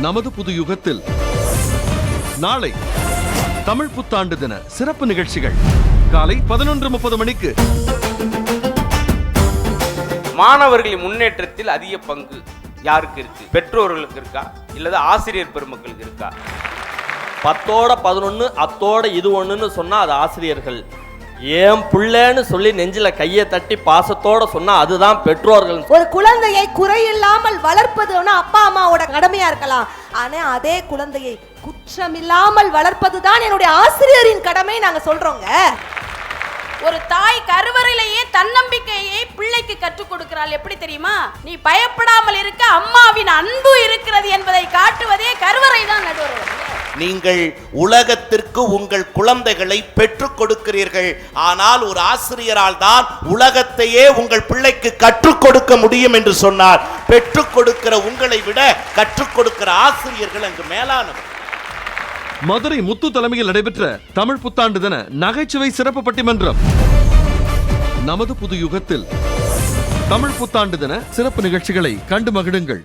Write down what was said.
நமது புது யுகத்தில் நாளை தமிழ் புத்தாண்டு தின சிறப்பு நிகழ்ச்சிகள் காலை 11:30 மணிக்கு. மாணவர்களின் முன்னேற்றத்தில் அதிக பங்கு யாருக்கு இருக்கு? பெற்றோர்களுக்கு இருக்கா இல்லது ஆசிரியர் பெருமக்களுக்கு இருக்கா? 10ஓட 11 அத்தோட இது ஒண்ணுன்னு சொன்னா அது ஆசிரியர்கள். ஏன் புள்ளன்னு சொல்லி நெஞ்சில கையை தட்டி பாசத்தோட சொன்னா அதுதான் பெற்றோர்கள். ஒரு குழந்தையை குறையில்லாமல் வளர்ப்பதுன்னா அப்பா அம்மாவோட கடமையா இருக்கலாம். ஆனா அதே குழந்தையை குற்றமில்லாமல் வளர்ப்பதுதான் என்னுடைய ஆசிரியரின் கடமை நாங்க சொல்றோங்க. ஒரு தாய் கருவறையிலேயே தன்னம்பிக்கையை பிள்ளைக்கு கற்றுக் கொடுக்கிறாள். எப்படி தெரியுமா? நீ பயப்படாமல் இருக்க அம்மாவின் அன்பு இருக்கிறது என்பதை காட்டுவதே கருவறை தான். நடுவர், நீங்கள் உலகத்திற்கு உங்கள் குழந்தைகளை பெற்றுக் கொடுக்கிறீர்கள். ஆனால் ஒரு ஆசிரியரால் தான் உலகத்தையே உங்கள் பிள்ளைக்கு கற்றுக் கொடுக்க முடியும் என்று சொன்னார். பெற்றுக் கொடுக்கிற உங்களை விட கற்றுக் கொடுக்கிற ஆசிரியர்கள் அங்கு மேலானவர். மதுரை முத்து தலைமையில் நடைபெற்ற தமிழ் புத்தாண்டு தின நகைச்சுவை சிறப்பு பட்டிமன்றம். நமது புது யுகத்தில் தமிழ் புத்தாண்டு தின சிறப்பு நிகழ்ச்சிகளை கண்டு மகிழுங்கள்.